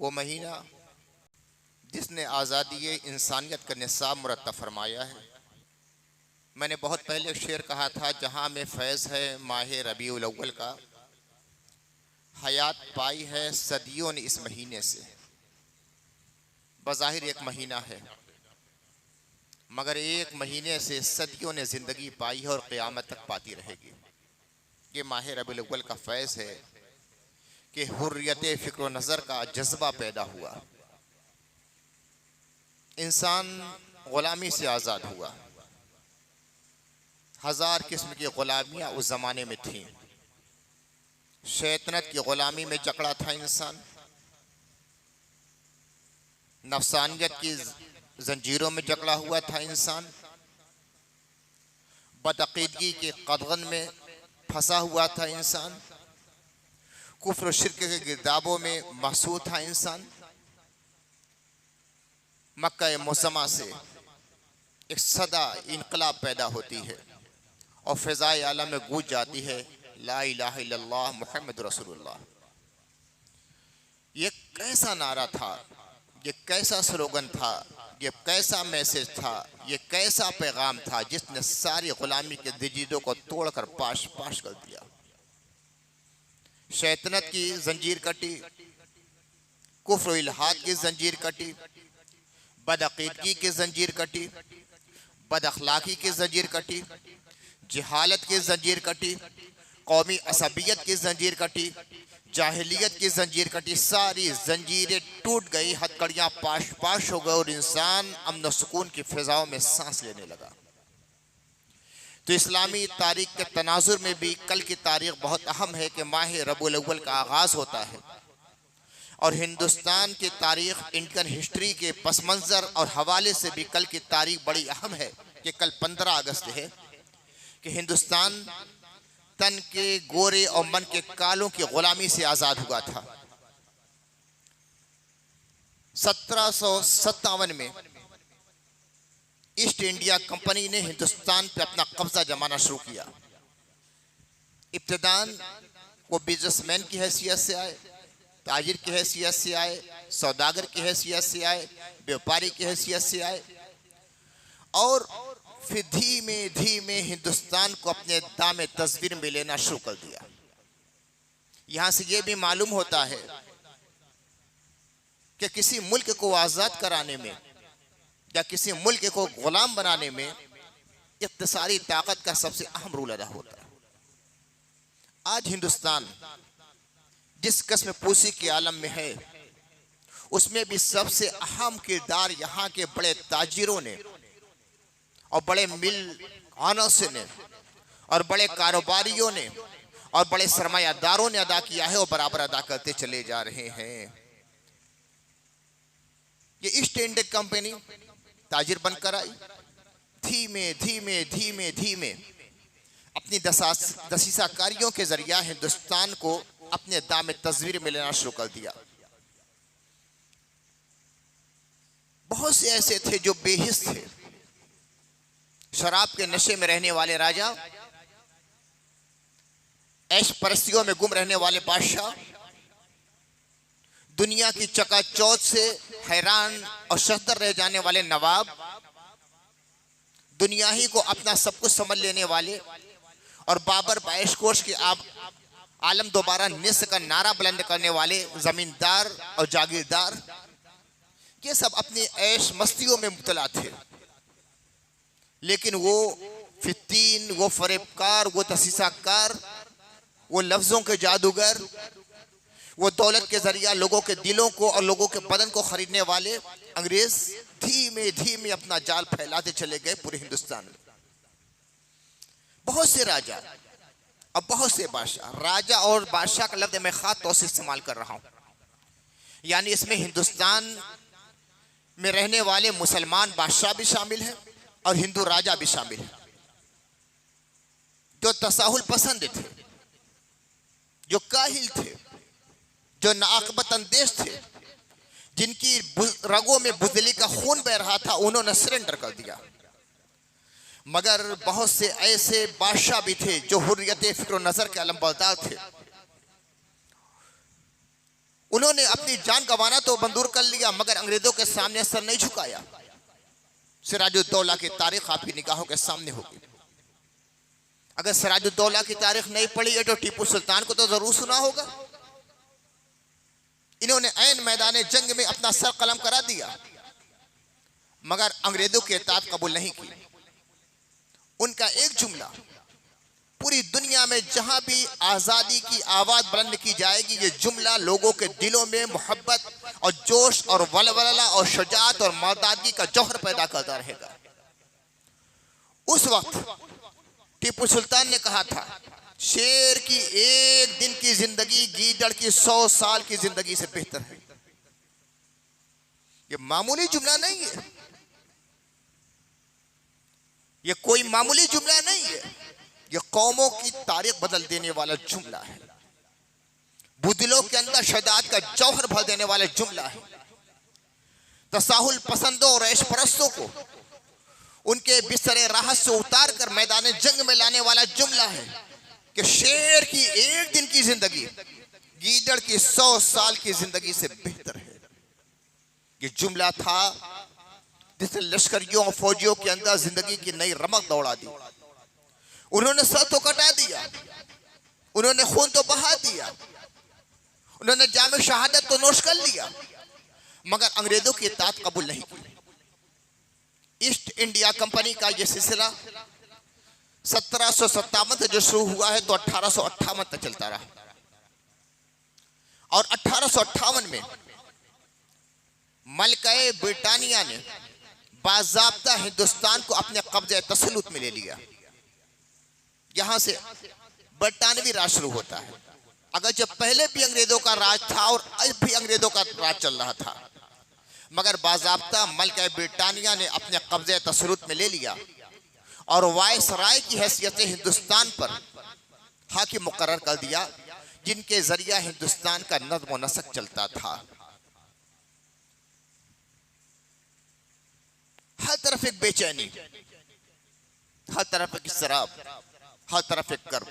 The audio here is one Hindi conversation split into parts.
वो महीना जिसने आज़ादी इंसानियत का निसाब मुरत्तब फरमाया है। मैंने बहुत पहले एक शेर कहा था, जहाँ में फैज़ है माह रबीउल अव्वल का, हयात पाई है सदियों ने इस महीने से। बज़ाहिर एक महीना है, मगर एक महीने से सदियों ने ज़िंदगी पाई है और क़यामत तक पाती रहेगी। ये माह रबीउल अव्वल का फैज़ है कि हुर्रियत फ़िक्र नज़र का जज्बा पैदा हुआ, इंसान ग़ुलामी से आज़ाद हुआ। हज़ार किस्म की ग़ुलामियाँ उस ज़माने में थीं। शैतानत की ग़ुलामी में जकड़ा था इंसान, नफ्सानियत की जंजीरों में जकड़ा हुआ था इंसान, बदअक़ीदगी के क़दग़न में फंसा हुआ था इंसान, कुफ्र शिर्क के गिरदाबों में महसूर था इंसान। मक्का मुसम्मा से एक सदा इनकलाब पैदा होती है और फ़िज़ाए आलम में गूंज जाती है, ला इलाहा इल्लल्लाह मुहम्मद रसूलुल्लाह। ये कैसा नारा था, ये कैसा स्लोगन था, ये कैसा मैसेज था, ये कैसा पैगाम था, जिसने सारी ग़ुलामी के दजीदों को तोड़कर पाश पाश कर दिया। शैतानत की जंजीर कटी, कुफ्र इल्हाद की जंजीर कटी, बदअक़ीदगी की जंजीर कटी, बदअख़लाक़ी की जंजीर कटी, जहालत की जंजीर कटी, कौमी असबियत की जंजीर कटी, जाहिलियत की जंजीर कटी। सारी जंजीरें टूट गई, हथकड़ियाँ पाश पाश हो गए और इंसान अमन सुकून की फ़िज़ाओं में सांस लेने लगा। तो इस्लामी तारीख़ के तनाजुर में भी कल की तारीख़ बहुत अहम है कि माह रबीउल अव्वल का आगाज़ होता है, और हिंदुस्तान की तारीख़, इंडियन हिस्ट्री के पस मंज़र और हवाले से भी कल की तारीख़ बड़ी अहम है कि कल 15 अगस्त है कि हिंदुस्तान तन के गोरे और मन के कालों की ग़ुलामी से आज़ाद हुआ था। 1757 में ईस्ट इंडिया कंपनी ने हिंदुस्तान पर अपना कब्जा जमाना शुरू किया। इब्तिदान वो बिजनेसमैन की हैसियत से आए, ताजिर की हैसियत से आए, सौदागर की हैसियत से आए, व्यापारी की हैसियत से आए, और फिर धीमे धीमे हिंदुस्तान को अपने दामे तस्वीर में लेना शुरू कर दिया। यहाँ से ये भी मालूम होता है कि किसी मुल्क को आज़ाद कराने में या किसी मुल्क को गुलाम बनाने में इक़्तिसारी ताकत का सबसे अहम रोल अदा होता है। आज हिंदुस्तान जिस कस्म पूसी के आलम में है, उसमें भी सबसे अहम किरदार यहाँ के बड़े ताजिरों ने और बड़े मिल खानों ने और बड़े कारोबारियों ने और बड़े सरमायादारों ने अदा किया है और बराबर अदा करते चले जा रहे हैं। ये ईस्ट इंडिया कंपनी ताजिर बनकर आई, धीमे धीमे धीमे धीमे अपनी दसीसाकारियों के जरिया हिंदुस्तान को अपने दामे तस्वीर में लेना शुरू कर दिया। बहुत से ऐसे थे जो बेहिस थे, शराब के नशे में रहने वाले राजा, ऐश परस्तियों में गुम रहने वाले बादशाह, दुनिया की चकाचौंध से हैरान और शहतर रह जाने वाले नवाब, दुनिया ही को अपना सब कुछ समझ लेने वाले और बाबर बाइशकोश के आलम दोबारा निस्र का नारा बुलंद करने वाले जमींदार और जागीरदार, ये सब अपनी ऐश मस्तियों में मुब्तला थे। लेकिन वो फितीन, वो फरेबकार, वो दसीसाकार, वो लफ्ज़ों के जादूगर, वो दौलत के जरिया लोगों के दिलों को और लोगों के बदन को खरीदने वाले अंग्रेज धीमे धीमे अपना जाल फैलाते चले गए पूरे हिंदुस्तान में। बहुत से राजा और बहुत से बादशाह, राजा और बादशाह का लफ्ज़ मैं खास तौर से इस्तेमाल कर रहा हूँ, यानी इसमें हिंदुस्तान में रहने वाले मुसलमान बादशाह भी शामिल हैं और हिंदू राजा भी शामिल हैं, जो तसाहुल पसंद थे, जो काहिल थे, जो नाअक़बत अंदेश थे, जिनकी रगों में बुज़दिली का खून बह रहा था, उन्होंने सरेंडर कर दिया। मगर बहुत से ऐसे बादशाह भी थे जो हुर्रियत फ़िक्र नज़र के अलमबरदार थे। उन्होंने अपनी जान गंवाना तो मंजूर कर लिया, मगर अंग्रेजों के सामने सर नहीं झुकाया। सिराजुद्दौला की तारीख आपकी निगाहों के सामने होगी। अगर सिराजुद्दौला की तारीख नहीं पढ़ी है तो टीपू सुल्तान को तो जरूर सुना होगा। इन्होंने ऐन मैदान जंग में अपना सर कलम करा दिया, मगर अंग्रेजों की इताअत कबूल नहीं की। उनका एक जुमला पूरी दुनिया में जहां भी आज़ादी की आवाज़ बुलंद की जाएगी, ये जुमला लोगों के दिलों में मोहब्बत और जोश और वलवला और शुजाअत और मर्दानगी का जौहर पैदा करता रहेगा। उस वक्त टीपू सुल्तान ने कहा था, शेर की एक दिन की जिंदगी गीदड़ की 100 साल की जिंदगी से बेहतर है। ये मामूली जुमला नहीं है, ये कोई मामूली जुमला नहीं है, ये कौमों की तारीख बदल देने वाला जुमला है। बुदिलों के अंदर शजाअत का जौहर भर देने वाला जुमला है। तसाहुल पसंदों और ऐश परस्तों को उनके बिस्तरे राहत से उतार कर मैदान जंग में लाने वाला जुमला है कि शेर की एक दिन की जिंदगी गीदड़ की 100 साल की जिंदगी से बेहतर है। ये जुमला था जिसने लश्करियों और फौजियों के अंदर जिंदगी की नई रमक दौड़ा दी। उन्होंने सर तो कटा दिया, उन्होंने खून तो बहा दिया, उन्होंने जाम शहादत तो नोश कर लिया, मगर अंग्रेजों की इताअत कबूल नहीं की। ईस्ट इंडिया कंपनी का यह सिलसिला 1757 से जो शुरू हुआ है तो 1858 तक चलता रहा। और 1858 में मलकाए ब्रिटानिया ने बाज़ाब्ता हिंदुस्तान को अपने कब्जे तसल्लुत में ले लिया। यहां से बरतानवी राज शुरू होता है। अगर जब पहले भी अंग्रेजों का राज था और अब भी अंग्रेजों का राज चल रहा था, मगर बाज़ाब्ता मलका ब्रिटानिया ने अपने कब्जे तसल्लुत में ले लिया और वायसराय की हैसियत से हिंदुस्तान पर हाकिम मुकर्रर कर दिया, जिनके जरिया हिंदुस्तान का नज़्म व नस्क चलता था। हर तरफ एक बेचैनी, हर तरफ एक शराब, हर तरफ एक कर्ब।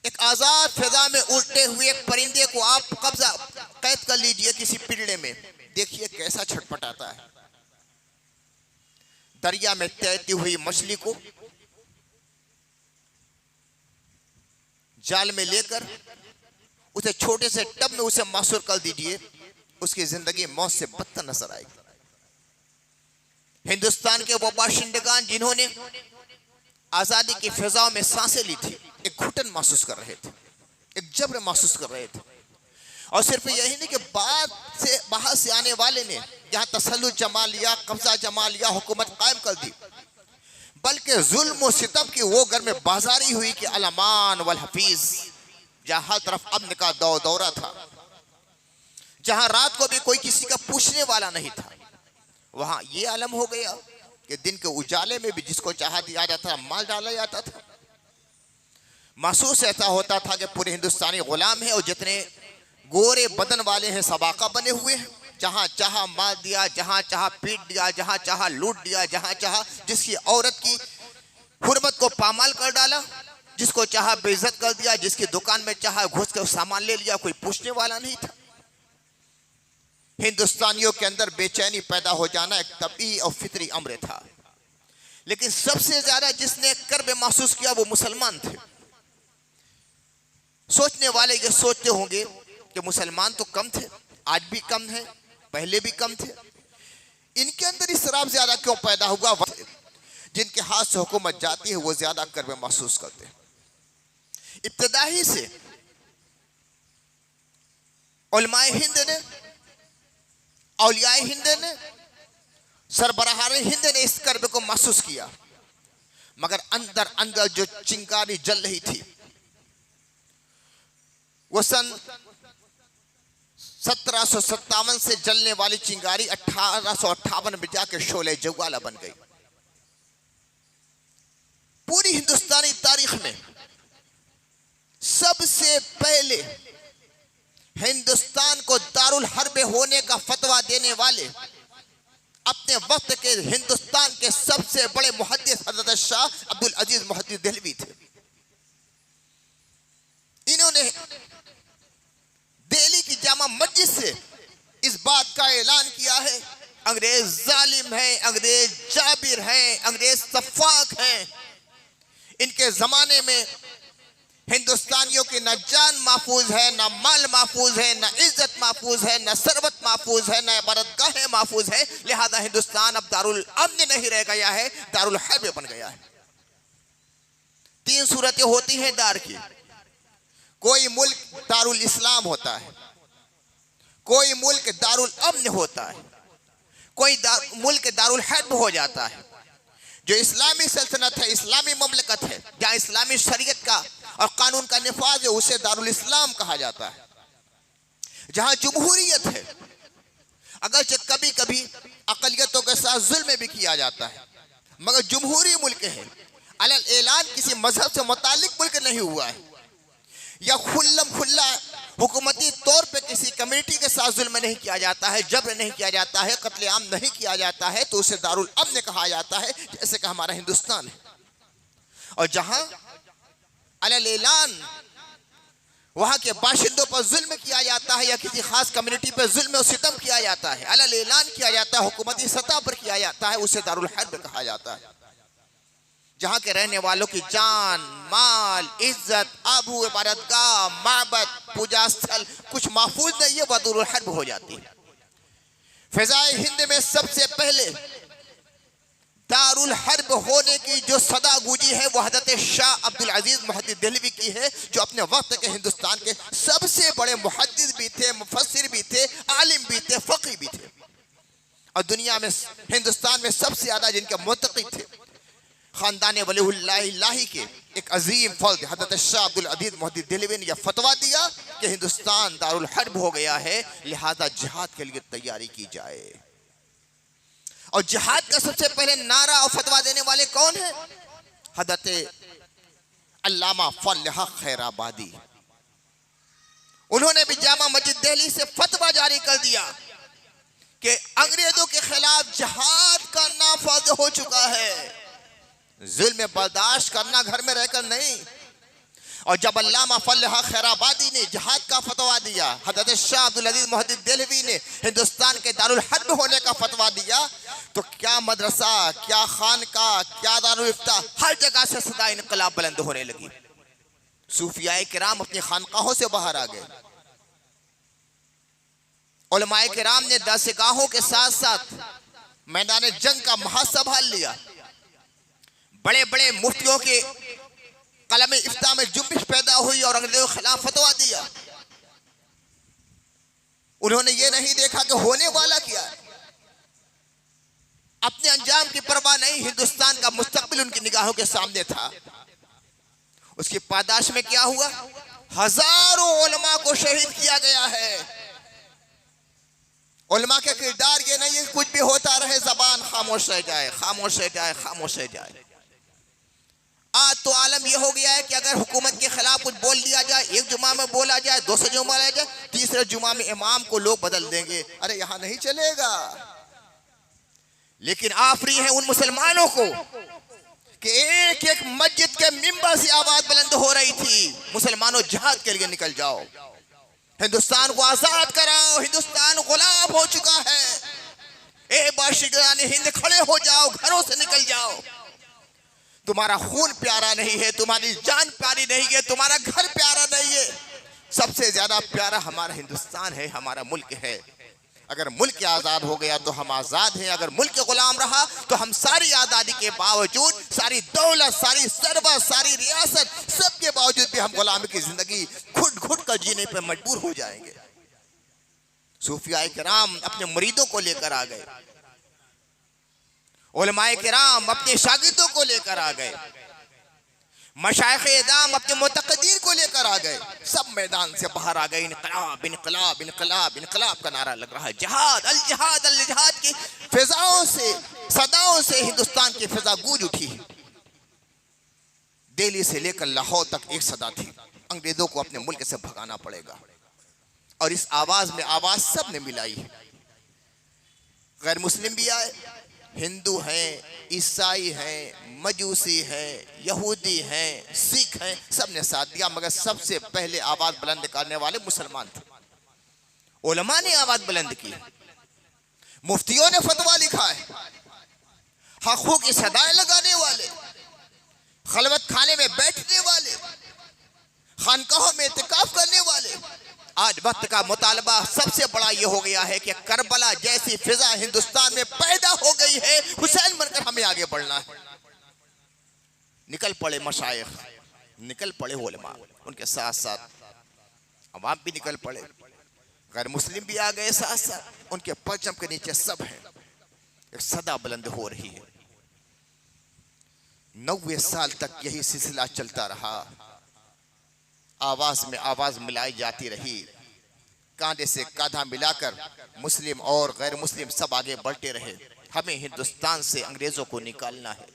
एक आजाद फिजा में उड़ते हुए एक परिंदे को आप कब्जा कैद कर लीजिए किसी पिंजरे में, देखिए कैसा छटपटाता है। दरिया में तैरती हुई मछली को जाल में लेकर उसे छोटे से टब में उसे मासूर कर दीजिए, उसकी जिंदगी मौत से बदतर नजर आएगी। हिंदुस्तान के वो बाशिंदगान जिन्होंने आजादी की फिजाओं में सांसें ली थी, एक घुटन महसूस कर रहे थे, एक जबर महसूस कर रहे थे। और सिर्फ यही नहीं कि बाहर से आने वाले ने यहाँ तसल्लुत जमा लिया, कब्जा जमा लिया, हुकूमत कायम कर दी, बल्कि जुल्म और सितम की वो घर में बाजारी हुई कि अलमान वल हफीज, जहाँ हर तरफ अमन का दौरा था, जहाँ रात को भी कोई किसी का पूछने वाला नहीं था, वहां ये आलम हो गया कि दिन के उजाले में भी जिसको चाहा दिया जाता, माल डाला जाता था। महसूस ऐसा होता था कि पूरे हिंदुस्तानी गुलाम है और जितने गोरे बदन वाले हैं सबाका बने हुए हैं, जहां चाहा मार दिया, जहां चाहा पीट दिया, जहां चाहा लूट दिया, जहां चाहा जिसकी औरत की हुर्मत को पामाल कर डाला, जिसको चाहा बेइज्जत कर दिया, जिसकी दुकान में चाहा घुस कर सामान ले लिया, कोई पूछने वाला नहीं था। हिंदुस्तानियों के अंदर बेचैनी पैदा हो जाना एक तबीई और फितरी अम्र था। लेकिन सबसे ज्यादा जिसने कर्ब महसूस किया वो मुसलमान थे। सोचने वाले ये सोचते होंगे कि मुसलमान तो कम थे, आज भी कम है, पहले भी कम थे, इनके अंदर इसराफ ज्यादा क्यों पैदा हुआ? जिनके हाथ से हुकूमत जाती है वो ज्यादा कर्ब महसूस करते हैं। इब्तिदाई से उलमाए हिंद ने, औलियाए हिंद ने, सरबराहान हिंद ने इस कर्ब को महसूस किया, मगर अंदर अंदर जो चिंगारी जल रही थी वो सन 1757 से जलने वाली चिंगारी 1858 में जाकर शोले जवाला बन गई। पूरी हिंदुस्तानी तारीख में सबसे पहले हिंदुस्तान को दारुल हर्ब होने का फतवा देने वाले अपने वक्त के हिंदुस्तान के सबसे बड़े मुहद्दिस हज़रत शाह अब्दुल अजीज मुहद्दिस देहलवी थे। इन्होंने दिल्ली की जामा मस्जिद से इस बात का ऐलान किया है, अंग्रेज जालिम है, अंग्रेज जाबिर है, अंग्रेज सफाक हैं, इनके जमाने में हिंदुस्तानियों की न जान महफूज है, न माल महफूज है, न इज्जत महफूज है, न सरबत महफूज है, न इबादतगाहें महफूज है। लिहाजा हिंदुस्तान अब दारुल अमन नहीं रह गया है, दारुल हर्ब बन गया है। तीन सूरतें होती हैं दार की। कोई मुल्क दारुल इस्लाम होता है, कोई मुल्क दारुल अमन होता है, कोई मुल्क दारुल हर्ब हो जाता है। जो इस्लामी सल्तनत है, इस्लामी ममलकत है, जहाँ इस्लामी शरीयत का और कानून का निफाज है, उसे दारुल इस्लाम कहा जाता है। जहाँ जमहूरियत है, अगरचे कभी कभी अकलियतों के साथ जुल्म भी किया जाता है, मगर जमहूरी मुल्क है, अलल ऐलान किसी मजहब से मुतालिक मुल्क नहीं हुआ है, या खुल्लम खुल्ला हुकूमती तौर पे किसी कम्युनिटी के साथ जुल्म नहीं किया जाता है, जबर नहीं किया जाता है, कत्ले आम नहीं किया जाता है, तो उसे दारुल अमन कहा जाता है, जैसे कि हमारा हिंदुस्तान है। और जहां अलल ऐलान वहां के बाशिंदों पर जुल्म किया जाता है, या किसी खास कम्युनिटी पर जुल्म और सितम किया जाता है, अलल ऐलान किया जाता है, हुकूमती सतह पर किया जाता है, उसे दारुल हर्ब कहा जाता है। जहाँ के रहने वालों की जान, माल, इज्जत, आबू, इबादतगाह, माबद, पूजा स्थल कुछ महफूज नहीं है, वह दारुल हर्ब हो जाती है। फिजाए हिंद में सबसे पहले दारुल हर्ब होने की जो सदा गूंजी है, वह हज़रत शाह अब्दुल अजीज मुहद्दिस देहलवी की है, जो अपने वक्त के हिंदुस्तान के सबसे बड़े मुहद्दिस भी थे, मुफस्सिर भी थे, आलिम भी थे, फ़क़ीह भी थे, और दुनिया में हिंदुस्तान में सबसे ज़्यादा जिनके मुतक़ी थे खानदान वलीउल्लाह के एक अजीम फर्द हज़रत शाह अब्दुल अजीज मुहद्दिस देहलवी ने यह फतवा दिया कि हिंदुस्तान दारुल हर्ब हो गया है, लिहाजा जिहाद के लिए तैयारी की जाए। और जिहाद का सबसे पहले नारा और फतवा देने वाले कौन है? हज़रत अल्लामा फल्लाह खैराबादी। उन्होंने भी जामा मस्जिद दिल्ली से फतवा जारी कर दिया कि अंग्रेजों के खिलाफ जिहाद का नाफज हो चुका है, जुल्म बर्दाश्त करना घर में रहकर नहीं। और जब अल्लामा फल्लाह खैराबादी ने जिहाद का फतवा दिया, हज़रत शाह अब्दुल अजीज मुहद्दिस देहलवी ने हिंदुस्तान के दारुल हर्ब होने का फतवा दिया, तो क्या मदरसा, क्या खानका, क्या दारुल इफ्ता, हर जगह से सदा इनकलाब बुलंद होने लगी। सूफियाए किराम अपनी खानकाहों से बाहर आ गए, उलमाए किराम ने दरसगाहों के साथ साथ मैदान जंग का महाज संभाल लिया। बड़े बड़े मुफ्तियों के कलम इफ्ता में जुम्बिश पैदा हुई और अंग्रेजों के खिलाफ फतवा दिया। उन्होंने ये नहीं देखा कि होने वाला क्या है, अपने अंजाम की परवाह नहीं, हिंदुस्तान का मुस्तकबिल उनकी निगाहों के सामने था। उसकी पादाश में क्या हुआ? हजारों उलमा को शहीद किया गया है। उलमा के किरदार ये नहीं है कुछ भी होता रहे, जबान खामोश रह जाए, खामोश रह जाए, खामोश रह जाए। आज तो आलम यह हो गया है कि अगर हुकूमत के खिलाफ कुछ बोल दिया जाए, एक जुमा में बोला जाए, दूसरे जुमा में जाए, तीसरे जुमा में इमाम को लोग बदल देंगे। अरे यहां नहीं चलेगा। लेकिन आफरी है उन मुसलमानों को कि एक एक मस्जिद के मिंबर से आवाज बुलंद हो रही थी, मुसलमानों जिहाद के लिए निकल जाओ, हिंदुस्तान को आजाद कराओ, हिंदुस्तान गुलाम हो चुका है, ए बाशिगान हिंद खड़े हो जाओ, घरों से निकल जाओ, तुम्हारा खून प्यारा नहीं है, तुम्हारी जान प्यारी नहीं है, तुम्हारा घर प्यारा नहीं है, सबसे ज्यादा प्यारा हमारा हिंदुस्तान है, हमारा मुल्क है। अगर मुल्क आज़ाद हो गया तो हम आज़ाद हैं, अगर मुल्क गुलाम रहा तो हम सारी आज़ादी के बावजूद, सारी दौलत, सारी सरबत, सारी रियासत, सब के बावजूद भी हम गुलामी की जिंदगी घुट घुट कर जीने पर मजबूर हो जाएंगे। सूफियाए किराम अपने मुरीदों को लेकर आ गए, उलमाए किराम अपने शागिर्दों को लेकर आ गए, मशाइख एदाम अपने मुतक़द्दीन को लेकर आ गए, सब मैदान से बाहर आ गए। इनकलाब इनकलाब इनकलाब इनकलाब का नारा लग रहा है। जिहाद अल जिहाद अल जिहाद की फिजाओं से, सदाओं से हिंदुस्तान की फिजा गूंज उठी। दिल्ली से लेकर लाहौर तक एक सदा थी, अंग्रेजों को अपने मुल्क से भगाना पड़ेगा। और इस आवाज में आवाज सब ने मिलाई है। गैर मुस्लिम भी आए, हिंदू हैं, ईसाई हैं, मजूसी हैं, यहूदी हैं, सिख हैं, सब ने साथ दिया, मगर सबसे पहले आवाज बुलंद करने वाले मुसलमान थे। उलमा ने आवाज बुलंद की, मुफ्तियों ने फतवा लिखा है, हक़ों की सदाएं लगाने वाले, खलवत खाने में बैठने वाले, खानकाहों में इत्तिकाफ करने वाले। आज वक्त का मुतालबा सबसे बड़ा ये हो गया है कि करबला जैसी फिजा हिंदुस्तान में पैदा हो गई है, हुसैन बनकर हमें आगे बढ़ना है। निकल पड़े मशाइख, निकल पड़े उलमा, उनके साथ साथ अवाम भी निकल पड़े, गैर मुस्लिम भी आ गए साथ साथ, उनके परचम के नीचे सब है। एक सदा बुलंद हो रही है। 90 साल तक यही सिलसिला चलता रहा, आवाज में आवाज मिलाई जाती रही, कांधे से कांधा मिलाकर मुस्लिम और गैर मुस्लिम सब आगे बढ़ते रहे। हमें हिंदुस्तान से अंग्रेजों को निकालना है,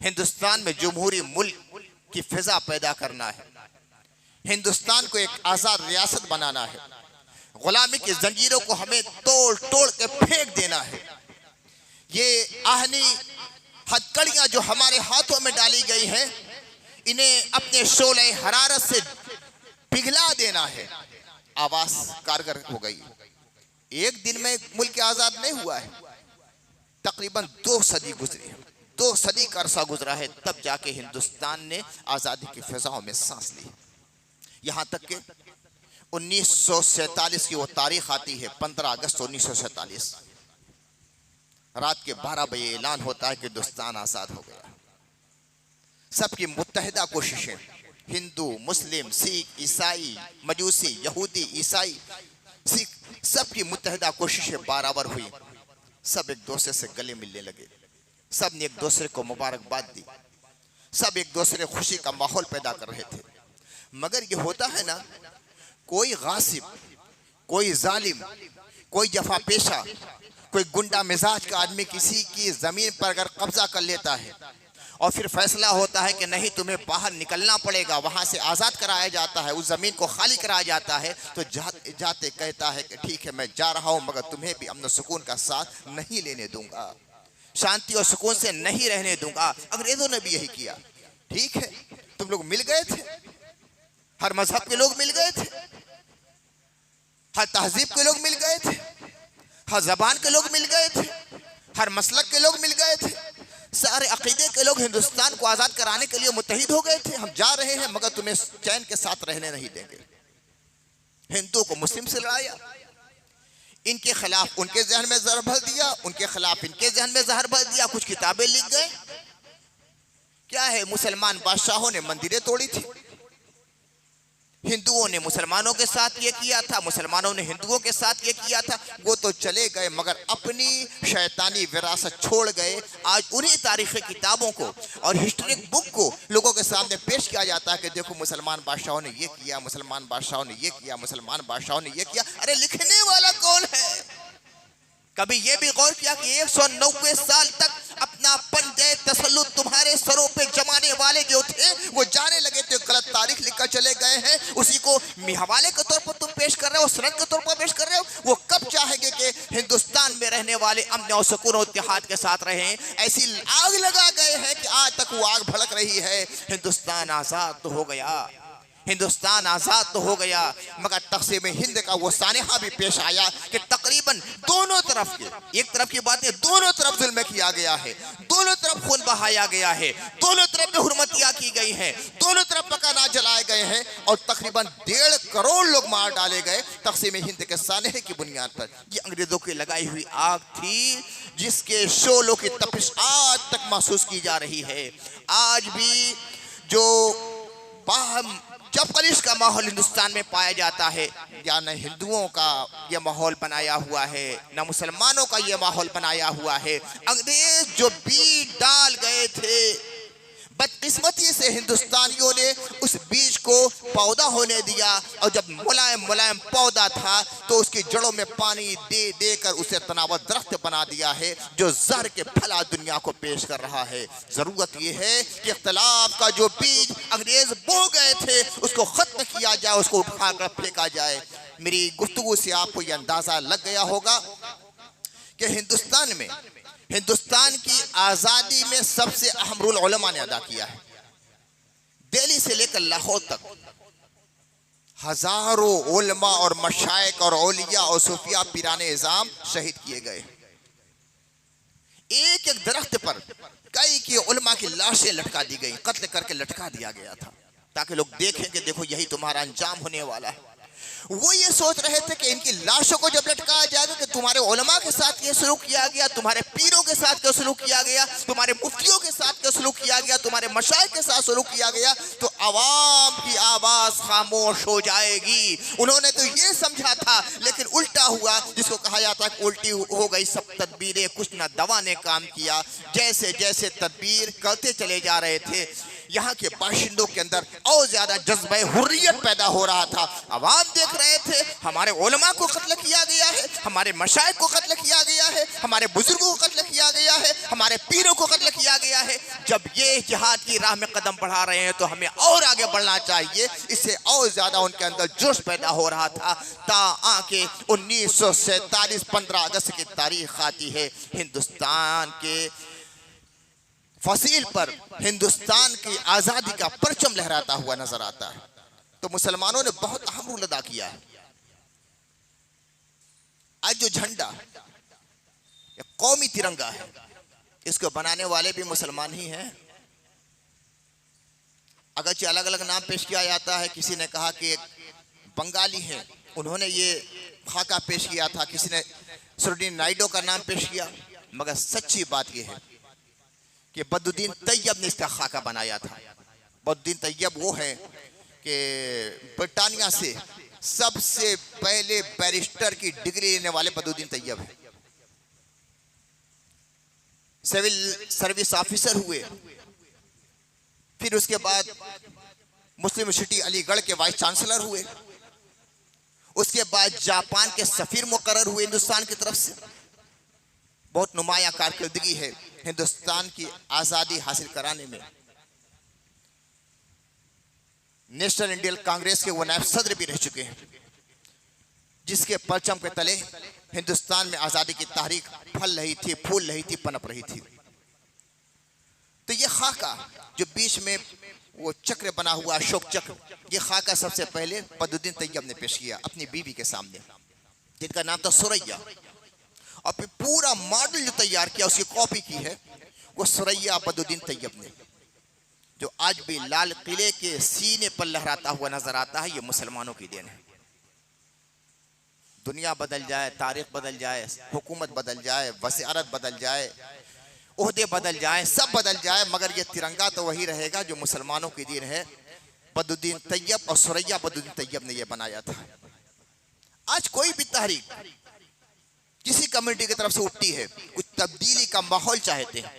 हिंदुस्तान में जमहूरी मुल्क की फिजा पैदा करना है, हिंदुस्तान को एक आजाद रियासत बनाना है, गुलामी की जंजीरों को हमें तोड़ तोड़ के फेंक देना है। ये आहनी हथकड़ियां जो हमारे हाथों में डाली गई हैं, इन्हें अपने शोले हरारत से पिघला देना है। आवाज कारगर हो गई। एक दिन में मुल्क आजाद नहीं हुआ है, तकरीबन 2 सदी गुजरी है, 2 सदी का अरसा गुजरा है, तब जाके हिंदुस्तान ने आज़ादी की फिजाओं में सांस ली। यहाँ तक कि 1947 की वो तारीख आती है, 15 अगस्त 1947, रात के 12 बजे ऐलान होता है कि हिंदुस्तान आज़ाद हो गया। सबकी मुत्तहिदा कोशिशें, हिंदू, मुस्लिम, सिख, ईसाई, मजूसी, यहूदी, ईसाई, सिख, सबकी मुत्तहिदा कोशिशें बराबर हुई। सब एक दूसरे से गले मिलने लगे, सब ने एक दूसरे को मुबारकबाद दी, सब एक दूसरे खुशी का माहौल पैदा कर रहे थे। मगर ये होता है ना, कोई गासिब, कोई जालिम, कोई जफा पेशा, कोई गुंडा मिजाज का आदमी किसी की जमीन पर अगर कब्जा कर लेता है और फिर फैसला होता है कि नहीं तुम्हें बाहर निकलना पड़ेगा, वहां से आज़ाद कराया जाता है, उस ज़मीन को खाली कराया जाता है, तो जाते जाते कहता है कि ठीक है मैं जा रहा हूं, मगर तुम्हें भी अमन सुकून का साथ नहीं लेने दूंगा, शांति और सुकून से नहीं रहने दूंगा। अंग्रेजों ने भी यही किया। ठीक है, तुम लोग मिल गए थे, हर मजहब के लोग मिल गए थे, हर तहजीब के लोग मिल गए थे, हर जबान के लोग मिल गए थे, हर मसलक के लोग मिल गए थे, सारे अकीदे के लोग हिंदुस्तान को आज़ाद कराने के लिए मुत्तहिद हो गए थे। हम जा रहे हैं मगर तुम्हें चैन के साथ रहने नहीं देंगे। हिंदुओं को मुस्लिम से लड़ाया, इनके खिलाफ उनके जहन में जहर भर दिया, उनके खिलाफ इनके जहन में जहर भर दिया, कुछ किताबें लिख गए। क्या है, मुसलमान बादशाहों ने मंदिरें तोड़ी थी, हिंदुओं ने मुसलमानों के साथ ये किया था, मुसलमानों ने हिंदुओं के साथ ये किया था। वो तो चले गए मगर अपनी शैतानी विरासत छोड़ गए। आज उन्हीं तारीख़ी किताबों को और हिस्ट्रिक बुक को लोगों के सामने पेश किया जाता है कि देखो मुसलमान बादशाहों ने ये किया, मुसलमान बादशाहों ने ये किया, मुसलमान बादशाहों ने ये किया। अरे लिखने वाला कौन है? कभी ये भी गौर किया कि 190 साल तक अपना पंजे तसल्लुत तुम्हारे सरों पे जमाने वाले जो थे वो जाने लगे थे, गलत तारीख लिखकर चले गए हैं, उसी को हवाले के तौर पर तुम पेश कर रहे हो, सनद के तौर पर पेश कर रहे हो। वो कब चाहेंगे कि हिंदुस्तान में रहने वाले अमन और सुकून और इत्तेहाद के साथ रहें? ऐसी आग लगा गए हैं कि आज तक वो आग भड़क रही है। हिंदुस्तान आज़ाद तो हो गया, हिंदुस्तान आज़ाद तो हो गया, मगर तक़सीम हिंद का वो सानिहा भी पेश आया कि तकरीबन दोनों तरफ के, एक तरफ की बात है, दोनों तरफ जुल्म किया गया है, दोनों तरफ खून बहाया गया है, दोनों तरफ बेहुरमतियाँ की गई हैं, दोनों तरफ मकाना जलाए गए हैं और तकरीबन 1.5 करोड़ लोग मार डाले गए तक़सीम हिंद के सानिहे की बुनियाद पर। ये अंग्रेज़ों की लगाई हुई आग थी जिसके शोलों की तपिश आज तक महसूस की जा रही है। आज भी जो बाहम जब कलिश का माहौल हिंदुस्तान में पाया जाता है, या न हिंदुओं का ये माहौल बनाया हुआ है, न मुसलमानों का ये माहौल बनाया हुआ है। अंग्रेज जो बीज डाल गए थे, बदकिस्मती से हिंदुस्तानियों ने उस बीज को पौधा होने दिया, और जब मुलायम मुलायम पौधा था तो उसकी जड़ों में पानी दे देकर उसे तनावर दरख्त बना दिया है जो जहर के फला दुनिया को पेश कर रहा है। जरूरत यह है कि इख्तिलाफ का जो बीज अंग्रेज बो गए थे उसको खत्म किया जाए, उसको उठाकर फेंका जाए। मेरी गुफ्तगू से आपको यह अंदाजा लग गया होगा कि हिंदुस्तान में, हिंदुस्तान की आज़ादी में सबसे अहम रोल उलमा ने अदा किया है। दिल्ली से लेकर लाहौर तक हजारों उलमा और मशाइख और औलिया और सूफिया पीराने इज़ाम शहीद किए गए। एक एक दरख्त पर कई की उलमा की लाशें लटका दी गई, कत्ल करके लटका दिया गया था, ताकि लोग देखें कि देखो यही तुम्हारा अंजाम होने वाला है। वो ये सोच रहे थे कि इनकी लाशों को जब लटकाया जाएगा कि तुम्हारे उलमा के साथ ये सलूक किया गया, तुम्हारे पीरों के साथ क्या सलूक किया गया, तुम्हारे मुफ्तियों के साथ क्या सलूक किया गया, तुम्हारे मशाइख के साथ सलूक किया गया, तो आवाम की आवाज खामोश हो जाएगी। उन्होंने तो ये समझा था, लेकिन उल्टा हुआ, जिसको कहा जाता है उल्टी हो गई सब तदबीरें, कुछ ना दवा ने काम किया। जैसे जैसे तदबीर करते चले जा रहे थे, यहाँ के बाशिंदों के अंदर और ज्यादा जज्बा हुर्रियत पैदा हो रहा था। आवाम देख रहे थे हमारे उलमा को कत्ल किया गया है, हमारे मशाइख को कत्ल किया गया है, हमारे बुजुर्गों को कत्ल किया गया है, हमारे पीरों को कत्ल किया गया है। जब ये जिहाद की राह में कदम बढ़ा रहे हैं तो हमें और आगे बढ़ना चाहिए। इससे और ज्यादा उनके अंदर जोश पैदा हो रहा था। ता आके 1947 15 अगस्त की तारीख आती है, हिंदुस्तान के फसील पर हिंदुस्तान की आजादी का परचम लहराता हुआ नजर आता है। तो मुसलमानों ने बहुत अहम रोल अदा किया है। आज जो झंडा कौमी तिरंगा है, इसको बनाने वाले भी मुसलमान ही हैं। अगरचे अलग अलग नाम पेश किया जाता है। किसी ने कहा कि एक बंगाली है, उन्होंने ये खाका पेश किया था, किसी ने सरोजिनी नायडू का नाम पेश किया, मगर सच्ची बात यह है कि बद्रुद्दीन तैयब ने इसका खाका बनाया था। बद्रुद्दीन तैयब वो है कि ब्रिटानिया से सबसे पहले बैरिस्टर की डिग्री लेने वाले बद्रुद्दीन तैयब है। सिविल सर्विस ऑफिसर हुए, फिर उसके बाद मुस्लिम यूनिवर्सिटी अलीगढ़ के वाइस चांसलर हुए, उसके बाद जापान के सफीर मुकर्रर हुए हिंदुस्तान की तरफ से। बहुत नुमाया कारकर्दगी है हिंदुस्तान की आज़ादी हासिल कराने में। नेशनल इंडियन कांग्रेस के वो नायब सदर भी रह चुके हैं, जिसके परचम के तले हिंदुस्तान में आज़ादी की तारीख फल रही थी, फूल रही थी, पनप रही थी। तो ये खाका जो बीच में वो चक्र बना हुआ अशोक चक्र, ये खाका सबसे पहले बद्रुद्दीन तैयब ने पेश किया अपनी बीवी के सामने, जिनका नाम था सुरैया। और फिर पूरा मॉडल जो तैयार किया, उसकी कॉपी की है वो सुरैया बद्रुद्दीन तैयब ने, जो आज भी लाल किले के सीने पर लहराता हुआ नजर आता है। ये मुसलमानों की देन है। दुनिया बदल जाए, तारीख बदल जाए, हुकूमत बदल जाए, वज़ारत बदल जाए, ओहदे बदल जाए, सब बदल जाए, मगर ये तिरंगा तो वही रहेगा जो मुसलमानों की दीन है। बद्रुद्दीन तैयब और सुरैया बद्रुद्दीन तैयब ने यह बनाया था। आज कोई भी तहरीक किसी कम्युनिटी की तरफ से उठती है, कुछ तब्दीली का माहौल चाहते हैं,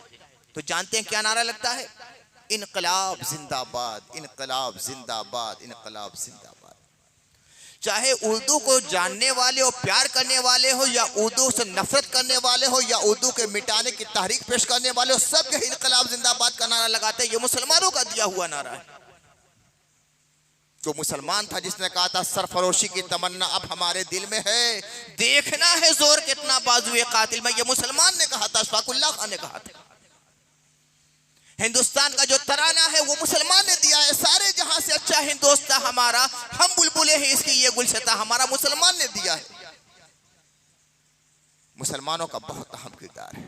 तो जानते हैं क्या नारा लगता है? इनकलाब जिंदाबाद, इनकलाब जिंदाबाद, इनकलाब जिंदाबाद। चाहे उर्दू को जानने वाले हो, प्यार करने वाले हो, या उर्दू से नफरत करने वाले हो, या उर्दू के मिटाने की तहरीक पेश करने वाले हो, सब यही इनकलाब जिंदाबाद का नारा लगाते हैं। ये मुसलमानों का दिया हुआ नारा है। जो मुसलमान था जिसने कहा था सरफरोशी की तमन्ना अब हमारे दिल में है, देखना है जोर कितना बाजुए कातिल में, ये मुसलमान ने कहा था, अशफाकुल्लाह खान ने कहा था। हिंदुस्तान का जो तराना है वो मुसलमान ने दिया है। सारे जहां से अच्छा हिंदुस्तान हमारा, हम बुलबुले हैं इसकी ये गुलशता हमारा, मुसलमान ने दिया है। मुसलमानों का बहुत अहम किरदार है।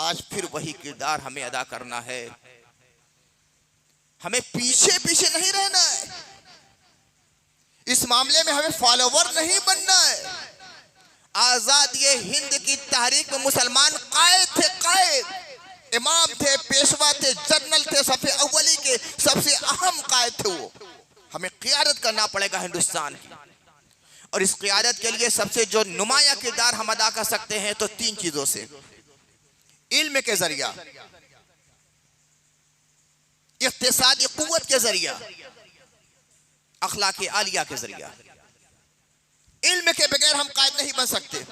आज फिर वही किरदार हमें अदा करना है। हमें पीछे पीछे नहीं रहना है। इस मामले में हमें फॉलोवर नहीं बनना है। आजादी हिंद की तहरीक में मुसलमान कायद थे, कायद इमाम थे, पेशवा थे, जनरल थे, सफे अव्वली के सबसे अहम कायद थे। वो हमें क़ियादत करना पड़ेगा हिंदुस्तान की, और इस क़ियादत के लिए सबसे जो नुमाया किरदार हम अदा कर सकते हैं तो तीन चीजों से: इल्म के जरिया, इक़्तिसादी क़ुव्वत के जरिया, अखलाक़ आलिया के जरिया। इल्म के बगैर हम कायद नहीं बन सकते।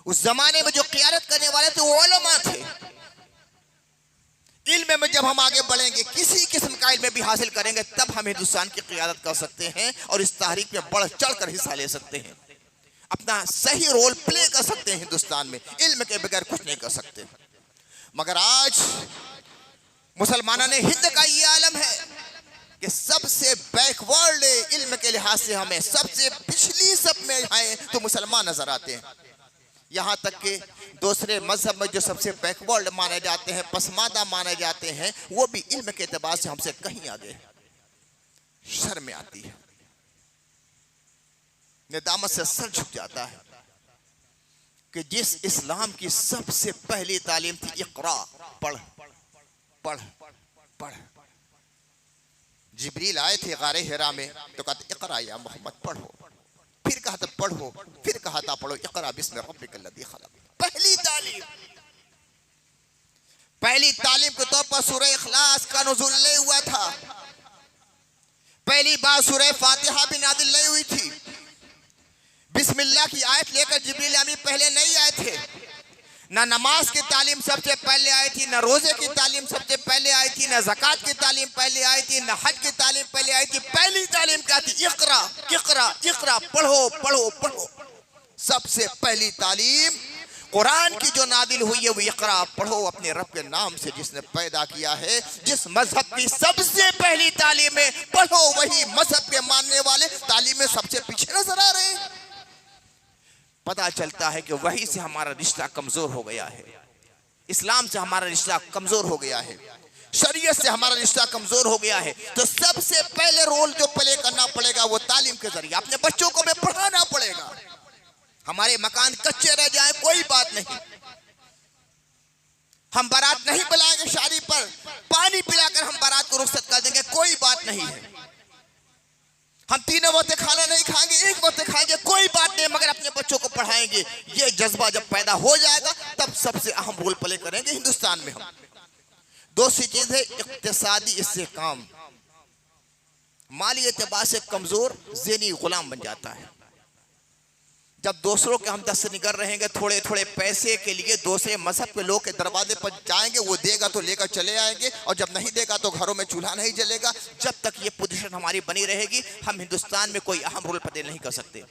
उस जमाने में जो क़ियादत करने वाले थे वो उलमा थे। इल्म में जब हम आगे बढ़ेंगे, किसी किस्म का इल्म भी हासिल करेंगे, तब हम हिंदुस्तान की क़ियादत कर सकते हैं और इस तहरीक में बढ़ चढ़ कर हिस्सा ले सकते हैं, अपना सही रोल प्ले कर सकते हैं हिंदुस्तान में। इल्म के बगैर कुछ नहीं कर सकते। मगर आज मुसलमानों ने हिंद का ये आलम है कि सबसे बैकवर्ड इल्म के लिहाज से हमें सबसे पिछली सब में आए तो मुसलमान नजर आते हैं। यहाँ तक कि दूसरे मजहब में जो सबसे बैकवर्ड माने जाते हैं, पसमानदा माने जाते हैं, वो भी इल्म के एतबार से हमसे कहीं आगे। शर्म आती है, निदामत से सर झुक जाता है कि जिस इस्लाम की सबसे पहली तालीम थी इक़रा, पढ़ पढ़ पढ़। जिब्रील आए थे गारे हिरा में तो कहते इक़रा या मोहम्मद, पढ़ो। फिर कहा था पढ़ो, फिर कहा था पढ़ो, इक़रा बिस्मि रब्बिकल्लज़ी खलक़। पहली तालीम के तौर पर सूरह इखलास का नुज़ूल नहीं हुआ था। पहली बार सूरह फातिहा भी नाज़िल नहीं हुई थी। बिस्मिल्लाह की आयत लेकर जिब्रील अमीन पहले नहीं आए थे। ना नमाज की तालीम सबसे पहले आई थी, ना रोजे की तालीम सबसे पहले आई थी, ना ज़कात की तालीम पहले आई थी, ना हज की तालीम पहले आई थी। पहली तालीम क्या थी? इक़रा इक़रा इक़रा, पढ़ो पढ़ो पढ़ो। सबसे पहली तालीम कुरान की जो नादिल हुई है वो इक़रा, पढ़ो अपने रब के नाम से जिसने पैदा किया है। जिस मजहब की सबसे पहली तालीम है पढ़ो, वही मजहब के मानने वाले तालीम में सबसे पीछे नजर आ रहे हैं। पता चलता है कि वही से हमारा रिश्ता कमजोर हो गया है, इस्लाम से हमारा रिश्ता कमजोर हो गया है, शरीयत से हमारा रिश्ता कमजोर हो गया है। तो सबसे पहले रोल जो प्ले करना पड़ेगा वो तालीम के जरिए अपने बच्चों को हमें पढ़ाना पड़ेगा। हमारे मकान कच्चे रह जाए कोई बात नहीं, हम बारात नहीं बुलाएंगे शादी पर, पानी पिलाकर हम बारात को रुखसत कर देंगे, कोई बात नहीं है। हम तीनों वक्त खाना नहीं खाएंगे, एक वक्त खाएंगे, कोई बात नहीं, मगर अपने बच्चों को पढ़ाएंगे। ये जज्बा जब पैदा हो जाएगा तब सबसे अहम रोल प्ले करेंगे हिंदुस्तान में हम। दूसरी चीज है इक्तिसादी इस्तेहकाम। माली एतबार से कमजोर ज़हनी गुलाम बन जाता है। जब दूसरों के हम दस्तनिगर रहेंगे, थोड़े थोड़े पैसे के लिए दूसरे मजहब के लोग के दरवाजे पर जाएंगे, वो देगा तो लेकर चले आएंगे, और जब नहीं देगा तो घरों में चूल्हा नहीं जलेगा। जब तक ये पोजीशन हमारी बनी रहेगी हम हिंदुस्तान में कोई अहम रोल प्ले नहीं कर सकते।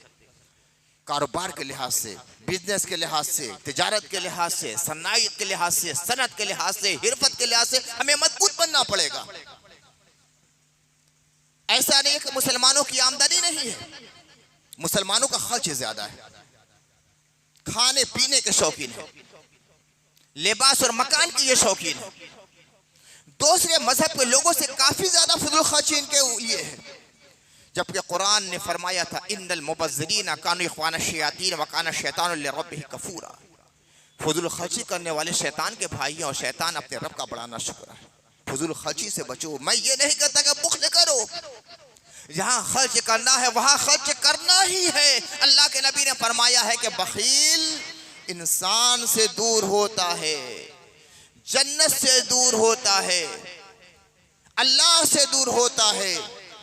कारोबार के लिहाज से, बिजनेस के लिहाज से, तिजारत के लिहाज से, सनाइत के लिहाज से, सनत के लिहाज से, हिरफत के लिहाज से हमें मजबूत बनना पड़ेगा। ऐसा नहीं कि मुसलमानों की आमदनी नहीं है, मुसलमानों का खर्च ज्यादा है, खाने पीने के शौकीन है, लिबास और मकान के ये शौकीन है। दूसरे मजहब के लोगों से काफी ज्यादा फजूल खर्ची इनके लिए है। जबकि कुरान ने फरमाया था इन्नल मुबज़्ज़िरीन कानू इख्वान शयातीन व कान शैतानु लिरब्बिही कफूरा। फजूल खर्ची करने वाले शैतान के भाई हैं और शैतान अपने रब का बड़ा नाशुक्र है। फजूल खर्ची से बचो। मैं ये नहीं कहता कि बुख़्ल करो, जहाँ खर्च करना है वहाँ खर्च करना ही है। अल्लाह के नबी ने फरमाया है कि बखील इंसान से दूर होता है, जन्नत से दूर होता है, अल्लाह से दूर होता है,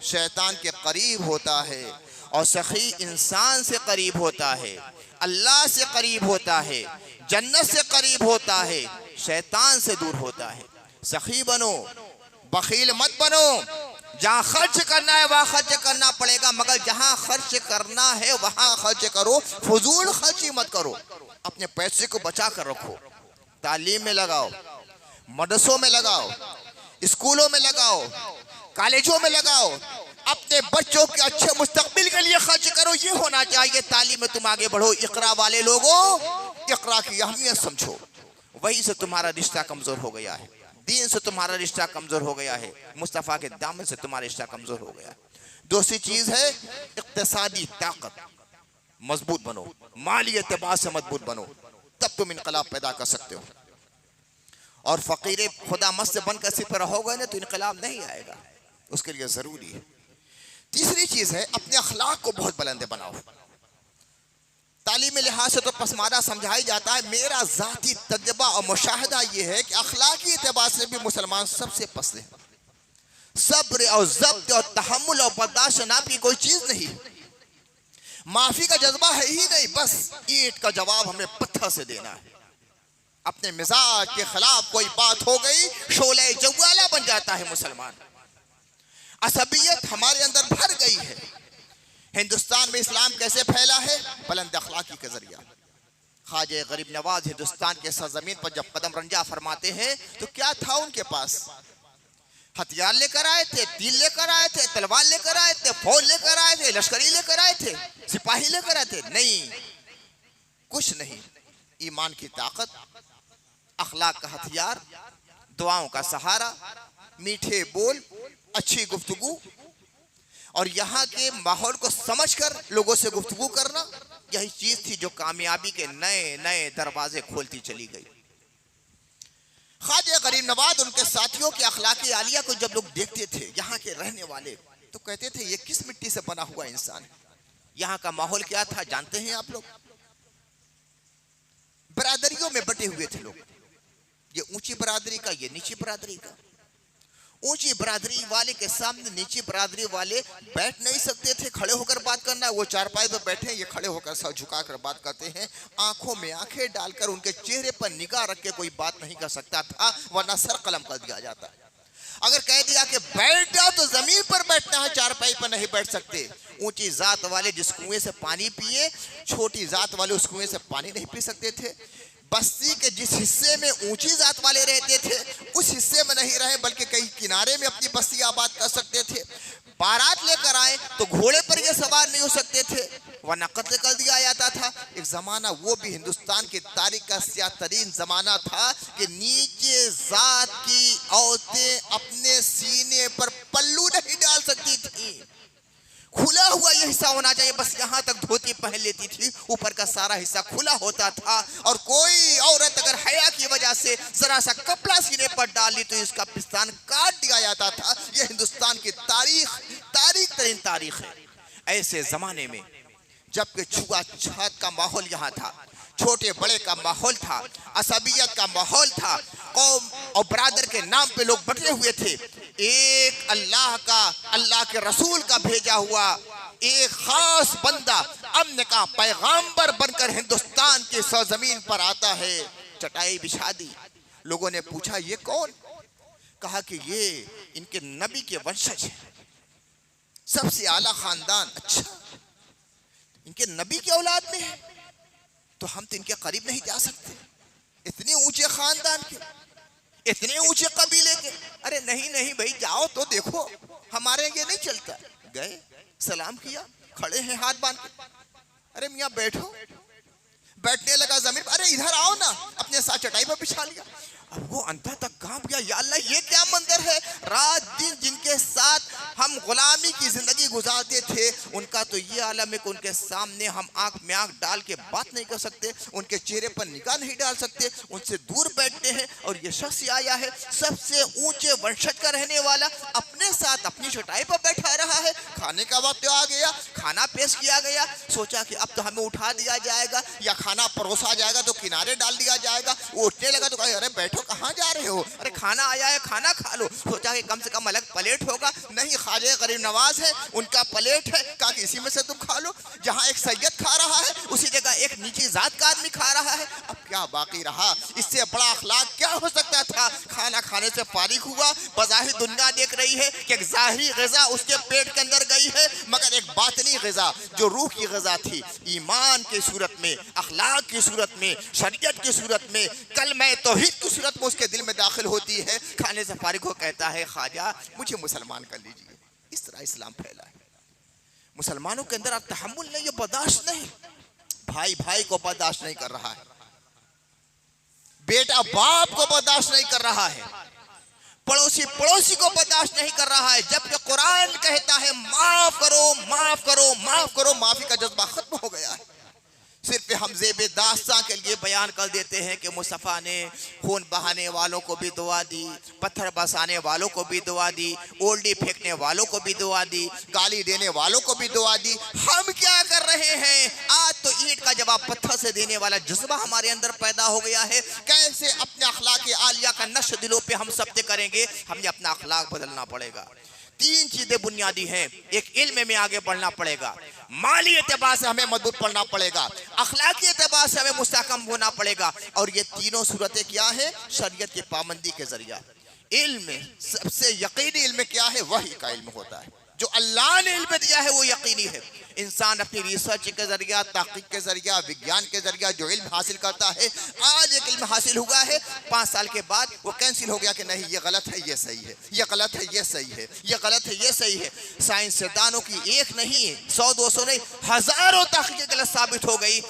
शैतान के करीब होता है। और सखी इंसान से करीब होता है, अल्लाह से करीब होता है, जन्नत से करीब होता है, शैतान से दूर होता है। सखी बनो, बखील मत बनो। जहाँ खर्च करना है वहाँ खर्च करना पड़ेगा, मगर जहाँ खर्च करना है वहाँ खर्च करो, फजूल खर्ची मत करो। अपने पैसे को बचा कर रखो, तालीम में लगाओ, मदरसों में लगाओ, स्कूलों में लगाओ, कॉलेजों में लगाओ। अपने बच्चों के अच्छे मुस्तकबिल के लिए खर्च करो। ये होना चाहिए तालीम में तुम आगे बढ़ो। इकरा वाले लोगों, इकरा की अहमियत समझो। वहीं से तुम्हारा रिश्ता कमजोर हो गया है, दीन से तुम्हारा रिश्ता कमजोर हो गया है, मुस्तफ़ा के दामन से तुम्हारा रिश्ता कमजोर हो गया है। दूसरी चीज है इक्तिसादी ताकत। मजबूत बनो, माली एतबार से मजबूत बनो, तब तुम इनकलाब पैदा कर सकते हो। और फकीर खुदा मस्त बनकर सिर पर रहोगे ना तो इनकलाब नहीं आएगा, उसके लिए जरूरी है। तीसरी चीज है अपने अखलाक को बहुत बुलंद बनाओ। तालीमी लिहाज से तो पसमारा समझाई जाता है, मेरा जाती तजर्बा और मुशाहिदा ये है कि अखलाकी एतबार से भी मुसलमान सबसे पसले हैं। सब्र और ज़ब्त और तहम्मुल और बर्दाश्त नाम की कोई चीज नहीं, माफी का जज्बा है ही नहीं, बस ईंट का जवाब हमें पत्थर से देना है। अपने मिजाज के खिलाफ कोई बात हो गई, शोले जवाला बन जाता है मुसलमान। असबियत हमारे अंदर भर गई है। हिंदुस्तान में इस्लाम कैसे फैला है? बुलंद अखलाकी के जरिया। ख्वाजा गरीब नवाज हिंदुस्तान के सरजमीन पर जब कदम रंजा फरमाते हैं तो क्या था उनके पास? हथियार लेकर आए थे, तीर लेकर आए थे, तलवार लेकर आए थे, फौज लेकर आए थे, लश्करी लेकर आए थे, सिपाही लेकर आए थे? नहीं, कुछ नहीं। ईमान की ताकत, अखलाक का हथियार, दुआओं का सहारा, मीठे बोल, अच्छी गुफ्तगू और यहाँ के माहौल को समझकर लोगों से गुफ्तगू करना, यही चीज थी जो कामयाबी के नए नए दरवाजे खोलती चली गई। ख्वाजा गरीब नवाज उनके साथियों के अखलाकी आलिया को जब लोग देखते थे, यहाँ के रहने वाले, तो कहते थे ये किस मिट्टी से बना हुआ इंसान है। यहाँ का माहौल क्या था जानते हैं आप लोग? बरादरियों में बटे हुए थे लोग, ये ऊंची बरादरी का, ये नीची बरादरी का। ऊंची बरादरी वाले के सामने नीची बरादरी वाले बैठ नहीं सकते थे, खड़े होकर बात करना। वो चारपाई पर बैठे, ये खड़े होकर सर झुकाकर बात करते हैं। आंखों में आंखें डालकर उनके चेहरे पर निगाह रख के कोई बात नहीं कर सकता था, वरना सर कलम कर दिया जाता। अगर कह दिया कि बैठ जाओ तो जमीन पर बैठना है, चारपाई पर नहीं बैठ सकते। ऊंची जात वाले जिस कुएं से पानी पिए, छोटी जात वाले उस कुएं से पानी नहीं पी सकते थे। बस्ती के जिस हिस्से में ऊंची जात वाले रहते थे, उस हिस्से में नहीं रहे, बल्कि कहीं किनारे में अपनी बस्ती आबाद कर सकते थे। बारात लेकर आए तो घोड़े पर ये सवार नहीं हो सकते थे, वरना कत्ल कर दिया जाता था। एक जमाना वो भी हिंदुस्तान की तारीख का स्याह तरीन जमाना था कि नीचे जात की औरतें अपने सीने पर पल्लू नहीं डाल सकती थी। खुला हुआ यह हिस्सा होना चाहिए, बस यहाँ तक धोती पहन लेती थी, ऊपर का सारा हिस्सा खुला होता था। और कोई औरत अगर हया की वजह से जरा सा कपड़ा सीने पर डाल ली तो इसका पिस्तान काट दिया जाता था। यह हिंदुस्तान की तारीख तरीन तारीख है। ऐसे जमाने में जबकि छुआछूत का माहौल यहाँ था, छोटे बड़े का माहौल था, असबियत का माहौल था, कौम और बरादर के नाम पे लोग बटे हुए थे। एक अल्लाह के रसूल का भेजा हुआ एक खास बंदा अमन का पैगाम्बर बनकर हिंदुस्तान की सरजमीन पर आता है। चटाई बिछा दी, लोगों ने पूछा ये कौन? कहा कि ये इनके नबी के वंशज है, सबसे आला खानदान। अच्छा, इनके नबी के औलाद में है तो हम तो इनके करीब नहीं जा सकते, इतने ऊंचे खानदान के, इतने ऊंचे कबीले के। अरे नहीं नहीं भाई, जाओ तो देखो, हमारे ये नहीं चलता। गए, सलाम किया, खड़े हैं हाथ बांध के। अरे मियाँ बैठो, बैठने लगा जमीन। अरे इधर आओ ना, अपने साथ चटाई पर बिछा लिया। अब वो अंदर तक कांप गया, या अल्लाह ये क्या मंजर है। रात दिन जिनके साथ हम गुलामी की जिंदगी गुजारते थे, उनका तो ये आलम है कि उनके सामने हम आंख में आंख डाल के बात नहीं कर सकते, उनके चेहरे पर निगाह नहीं डाल सकते, उनसे दूर बैठते हैं। और ये शख्स आया है सबसे ऊंचे वंशज का रहने वाला, अपने साथ अपनी चटाई पर बैठा रहा है। खाने का वक्त आ गया, खाना पेश किया गया, सोचा कि अब तो हमें उठा दिया जाएगा या खाना परोसा जाएगा तो किनारे डाल दिया जाएगा। वो उठने लगा तो कहा अरे बैठो, कहाँ जा रहे हो? अरे खाना आया है, खाना खा लो। सोचा कि कम से कम अलग प्लेट होगा, नहीं, ख्वाजा गरीब नवाज है, उनका प्लेट है। कहा कि इसी में से तुम खा लो। जहाँ एक सैयद खा रहा है उसी जगह एक नीची जात का आदमी खा रहा है। अब क्या बाकी रहा? इससे बड़ा अखलाक क्या हो सकता था? खाना खाने से फारिग हुआ, बज़ाहिर दुनिया देख रही है कि एक ज़ाहिरी ग़िज़ा उसके पेट के अंदर गई है, मगर एक बातिनी ग़िज़ा जो रूह की ग़िज़ा थी, ईमान की सूरत में, अखलाक की सूरत में, शरीयत की सूरत में, कलमे तौहीद की सूरत में उसके दिल में दाखिल होती है। खाने से फारिग हो कहता है ख्वाजा मुझे मुसलमान कर लीजिए। इस तरह इस्लाम फैला है। मुसलमानों के अंदर तहम्मुल नहीं, ये बर्दाश्त नहीं। भाई भाई को बर्दाश्त नहीं कर रहा है, बेटा बाप को बर्दाश्त नहीं कर रहा है, पड़ोसी पड़ोसी को बर्दाश्त नहीं कर रहा है। जबकि कुरान कहता है माफ करो माफ करो माफ करो, माफी का जज्बा खत्म हो गया है। सिर्फ हम ज़ेबे दास्तां के लिए बयान कर देते हैं कि मुस्तफ़ा ने खून बहाने वालों को भी दुआ दी, पत्थर बरसाने वालों को भी दुआ दी, ओल्डी फेंकने वालों को भी दुआ दी, गाली देने वालों को भी दुआ दी। हम क्या कर रहे हैं? आज तो ईंट का जवाब पत्थर से देने वाला जज्बा हमारे अंदर पैदा हो गया है। कैसे अपने अखलाक आलिया का नश्र दिलों पे हम सबसे करेंगे? हमें अपना अखलाक बदलना पड़ेगा। तीन चीजें बुनियादी हैं। एक, इल्म में आगे बढ़ना पड़ेगा, माली एतबार से हमें मजबूत पढ़ना पड़ेगा, अखलाकी एतबार से हमें मुस्तहकम होना पड़ेगा। और ये तीनों सूरतें क्या है? शरीयत की पाबंदी के जरिया। इल्म सबसे यकीनी इल्म क्या है? वही का इल्म होता है। जो अल्लाह ने इल्म दिया है वो यकीनी है। इंसान अपनी रिसर्च के जरिया, तहकीक के जरिया, विज्ञान के जरिया जो इल्म हासिल करता है, आज एक इल्म हासिल हुआ है, 5 साल के बाद वो कैंसिल हो गया कि नहीं ये गलत है, ये सही है, ये गलत है, ये सही है, ये गलत है, ये सही है। साइंसदानों की एक नहीं 100-200 नहीं, हजारों तहकीक गलत साबित हो गई।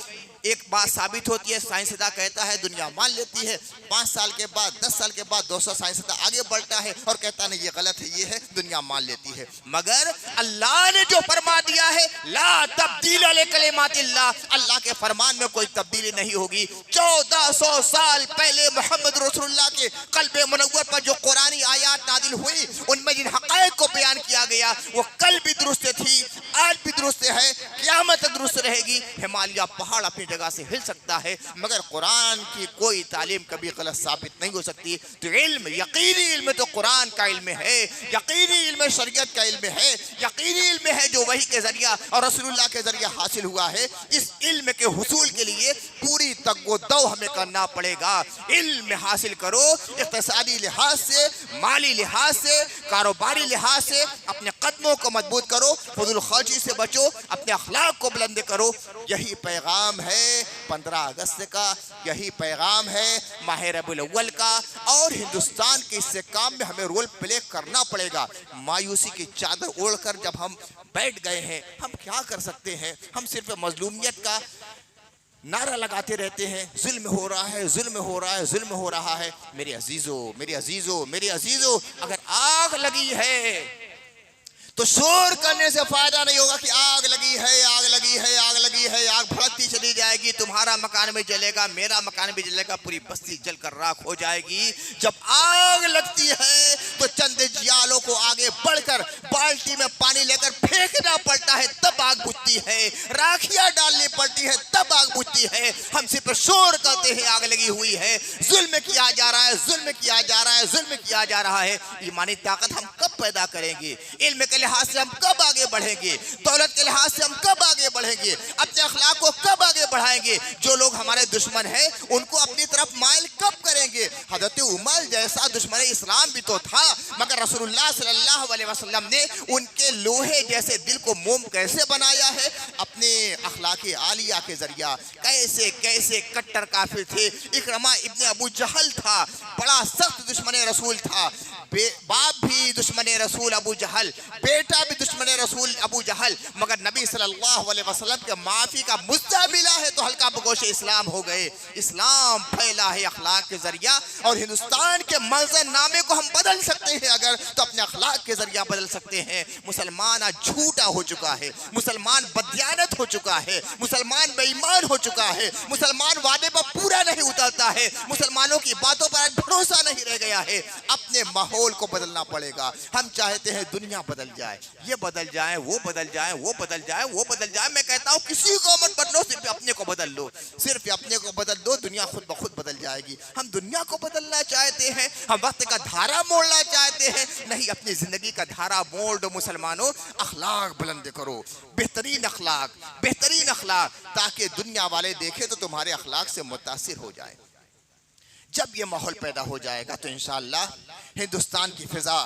एक बात साबित होती है, साइंसदा कहता है, दुनिया मान लेती है। 5 साल के बाद, 10 साल के बाद 200 साइंसदा आगे बढ़ता है और कहता नहीं ये गलत है, ये है, दुनिया मान लेती है। मगर अल्लाह ने जो फरमा दिया है, ला तब्दील लिकलिमातिल्लाह, अल्लाह के फरमान में कोई तब्दीली नहीं होगी। 1400 साल पहले मोहम्मद रसूलुल्लाह के कल्बे मुनव्वर पर जो कुरानी आयात नाजिल हुई, उनमें जिन हक़ाइक़ को बयान किया गया, वो कल भी दुरुस्त थी, आज भी दुरुस्त है, क़यामत तक दुरुस्त रहेगी। हिमालय पहाड़ अपनी जगह से हिल सकता है, मगर कुरान की कोई तालीम कभी गलत साबित नहीं हो सकती। तो इल्म, यकीनी इल्म तो कुरान का इल्म है, यकीनी इल्म शरीयत का इल्म है, यकीनी इल्म है जो वही के जरिया और रसूलुल्लाह के जरिया हासिल हुआ है। इस इल्म के हुसूल के लिए पूरी तगो-दौ हमें करना पड़ेगा। इल्म हासिल करो, इक़्तिसादी लिहाज से, माली लिहाज से, कारोबारी लिहाज से अपने कदमों को मजबूत करो, फजूल खर्ची से बचो, अपने अखलाक को बुलंद करो। यही पैगाम है 15 अगस्त का, यही पैगाम है माह रबीउल अव्वल का। और हिंदुस्तान के इससे काम में हमें रोल प्ले करना पड़ेगा। मायूसी की चादर ओढ़कर जब हम बैठ गए हैं, हम क्या कर सकते हैं? हम सिर्फ मजलूमियत का नारा लगाते रहते हैं, जुल्म हो रहा है, जुल्म हो रहा है, जुल्म हो रहा है। मेरे अजीजों, मेरे अजीजों, मेरे अजीजों, अगर आग लगी है तो शोर करने से फायदा नहीं होगा कि आग लगी है, आग लगी है, आग लगी है। आग भड़कती चली जाएगी, तुम्हारा मकान भी जलेगा, मेरा मकान भी जलेगा, पूरी बस्ती जलकर राख हो जाएगी। जब आग लगती है तो चंद जियालों को आगे बढ़कर बाल्टी में पानी लेकर फेंकना पड़ता है, तब आग बुझती है। राखियां डालनी पड़ती है, तब आग बुझती है। हम सिर्फ शोर करते हैं आग लगी हुई है, जुल्म किया जा रहा है, जुल्म किया जा रहा है, जुल्म किया जा रहा है। ईमानी ताकत हम कब पैदा करेंगे? इल्म के लिहाज से हम कब आगे बढ़ेंगे? दौलत के लिहाज से हम कब आगे बढ़ेंगे? अपने अखलाक को कब आगे बढ़ाएंगे? जो लोग हमारे दुश्मन हैं उनको अपनी तरफ माइल कब करेंगे? हजरत उमर जैसा दुश्मन इस्लाम भी तो था, मगर रसूलुल्लाह सल्लल्लाहु अलैहि वसल्लम ने उनके लोहे जैसे दिल को मोम कैसे बनाया है? अपने अखलाक आलिया के जरिया। कैसे कैसे कट्टर काफिर थे। इकरमा इब्ने अबू जहल था, बड़ा सख्त दुश्मन रसूल था। बाप भी दुश्मन रसूल अबू जहल, बेटा भी दुश्मन रसूल अबू जहल, मगर नबी सल्लल्लाहु अलैहि वसल्लम के माफी का मुद्दा मिला है तो हल्का बगोश इस्लाम हो गए। इस्लाम फैला है अखलाक के जरिया, और हिंदुस्तान के मंजर नामे को हम बदल सकते हैं अगर, तो अपने अखलाक के जरिया बदल सकते हैं। मुसलमान आज झूठा हो चुका है, मुसलमान बददियानत हो चुका है, मुसलमान बेईमान हो चुका है, मुसलमान वादे पर पूरा नहीं उतरता है, मुसलमानों की बातों पर आज भरोसा नहीं रह गया है। अपने माहौल को बदलना पड़ेगा। हम चाहते हैं दुनिया बदल जाए, ये बदल जाए, वो बदल जाए, वो बदल जाए, वो बदल जाए। मैं कहता हूँ किसी को मत बदलो, सिर्फ अपने को बदल लो, सिर्फ अपने को बदल दो, दुनिया खुद ब खुद बदल जाएगी। हम दुनिया को बदलना चाहते हैं, हम वक्त का धारा मोड़ना चाहते हैं, नहीं अपनी जिंदगी का धारा मोड़ दो। मुसलमानों, अखलाक बुलंद करो, बेहतरीन अखलाक, बेहतरीन अखलाक, ताकि दुनिया वाले देखें तो तुम्हारे अखलाक से मुतासिर हो जाए। जब ये माहौल पैदा हो जाएगा तो इंशाअल्लाह हिंदुस्तान की फिजा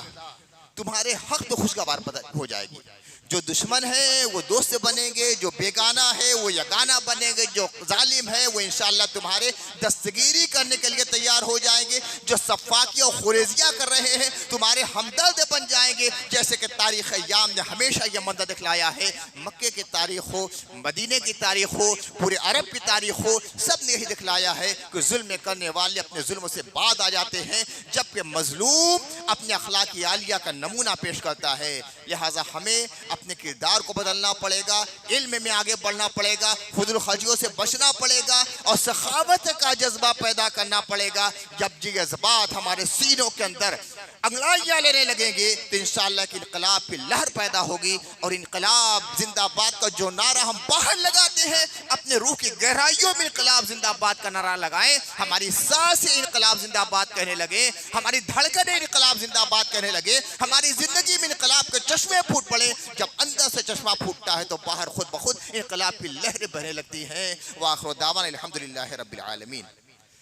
तुम्हारे हक में खुशगवार हो जाएगी। जो दुश्मन है वो दोस्त बनेंगे, जो बेगाना है वो यगाना बनेंगे, जो जालिम है वो इंशाअल्लाह तुम्हारे दस्तगीरी करने के लिए तैयार हो जाएंगे, जो सफ़ाकी और खुरेजिया कर रहे हैं तुम्हारे हमदर्द बन जाएंगे। जैसे कि तारीख़ अय्याम ने हमेशा ये मंजर दिखलाया है, मक्के की तारीख़ हो, मदीने की तारीख़ हो, पूरे अरब की तारीख़ हो, सब ने यही दिखलाया है कि जुल्म करने वाले अपने जुल्म से बाद आ जाते हैं, जबकि मजलूम अपने अखलाकी आलिया का नमूना पेश करता है। लिहाजा हमें अपने किरदार को बदलना पड़ेगा, इल्म में आगे बढ़ना पड़ेगा, फुजूल खर्चियों से बचना पड़ेगा और सखावत का जज्बा पैदा करना पड़ेगा। जब ये जज्बात हमारे सीनों के अंदर अंगड़ाइयाँ लेने लगेंगे तो इंशाअल्लाह कि इनकलाब की लहर पैदा होगी। और इनकलाब जिंदाबाद का जो नारा हम बाहर लगाते हैं, अपने रूह की गहराइयों में इनकलाब जिंदाबाद का नारा लगाएं, हमारी सांसें इनकलाब जिंदाबाद कहने लगे, हमारी धड़कनें इनकलाब जिंदाबाद कहने लगे, हमारी जिंदगी में इनकलाब के चश्मे फूट पड़े। जब अंदर से चश्मा फूटता है तो बाहर खुद ब खुद इनकलाब की लहरें बहने लगती हैं। व आखिर दावाना अल्हम्दुलिल्लाहि रब्बिल आलमीन।